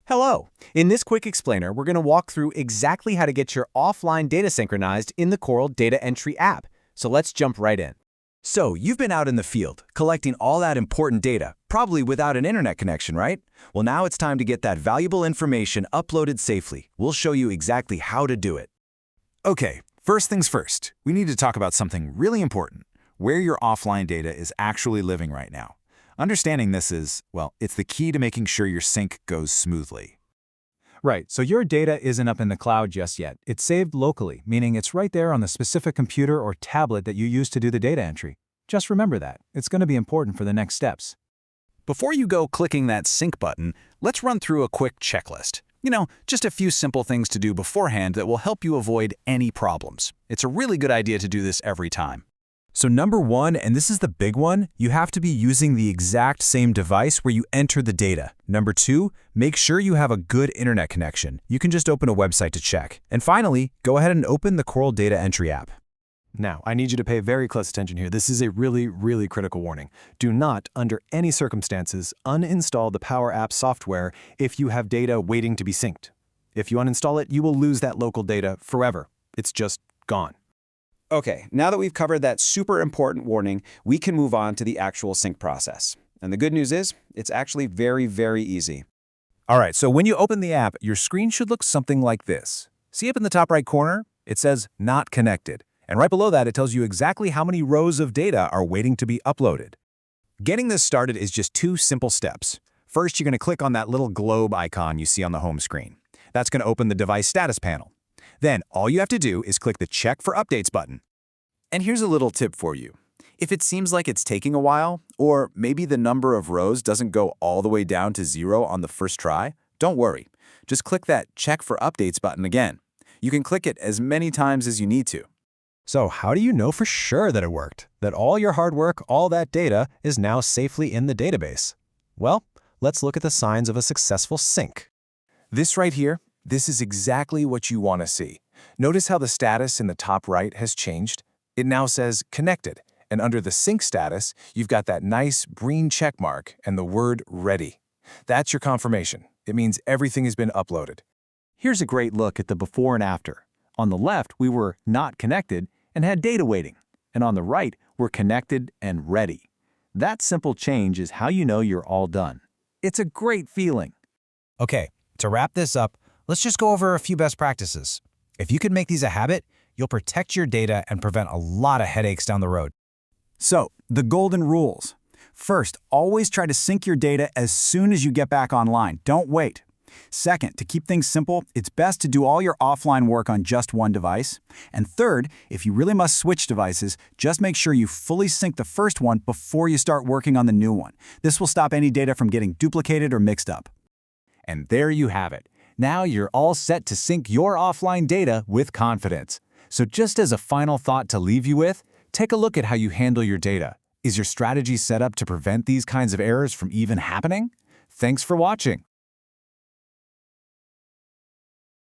Hello! In this quick explainer, we're going to walk through exactly how to get your offline data synchronized in the Coral Data Entry app. So let's jump right in. So, you've been out in the field, collecting all that important data, probably without an internet connection, right? Well, now it's time to get that valuable information uploaded safely. We'll show you exactly how to do it. Okay, first things first, we need to talk about something really important, where your offline data is actually living right now. Understanding this is, well, it's the key to making sure your sync goes smoothly. Right, so your data isn't up in the cloud just yet. It's saved locally, meaning it's right there on the specific computer or tablet that you use to do the data entry. Just remember that. It's going to be important for the next steps. Before you go clicking that sync button, let's run through a quick checklist. Just a few simple things to do beforehand that will help you avoid any problems. It's a really good idea to do this every time. So number one, and this is the big one, you have to be using the exact same device where you enter the data. Number two, make sure you have a good internet connection. You can just open a website to check. And finally, go ahead and open the Coral Data Entry app. Now, I need you to pay very close attention here. This is a really critical warning. Do not, under any circumstances, uninstall the Power App software if you have data waiting to be synced. If you uninstall it, you will lose that local data forever. It's just gone. Okay, now that we've covered that super important warning, we can move on to the actual sync process. And the good news is, it's actually very easy. All right, so when you open the app, your screen should look something like this. See up in the top right corner? It says Not Connected. And right below that, it tells you exactly how many rows of data are waiting to be uploaded. Getting this started is just two simple steps. First, you're going to click on that little globe icon you see on the home screen. That's going to open the device status panel. Then, all you have to do is click the Check for Updates button. And here's a little tip for you. If it seems like it's taking a while, or maybe the number of rows doesn't go all the way down to 0 on the first try, don't worry. Just click that Check for Updates button again. You can click it as many times as you need to. So how do you know for sure that it worked? That all your hard work, all that data, is now safely in the database? Well, let's look at the signs of a successful sync. This right here, this is exactly what you want to see. Notice how the status in the top right has changed. It now says Connected, and under the sync status, you've got that nice green check mark and the word Ready. That's your confirmation. It means everything has been uploaded. Here's a great look at the before and after. On the left, we were not connected and had data waiting. And on the right, we're connected and ready. That simple change is how you know you're all done. It's a great feeling. Okay, to wrap this up, let's just go over a few best practices. If you can make these a habit, you'll protect your data and prevent a lot of headaches down the road. So, the golden rules. First, always try to sync your data as soon as you get back online. Don't wait. Second, to keep things simple, it's best to do all your offline work on just one device. And third, if you really must switch devices, just make sure you fully sync the first one before you start working on the new one. This will stop any data from getting duplicated or mixed up. And there you have it. Now you're all set to sync your offline data with confidence. So just as a final thought to leave you with, take a look at how you handle your data. Is your strategy set up to prevent these kinds of errors from even happening? Thanks for watching.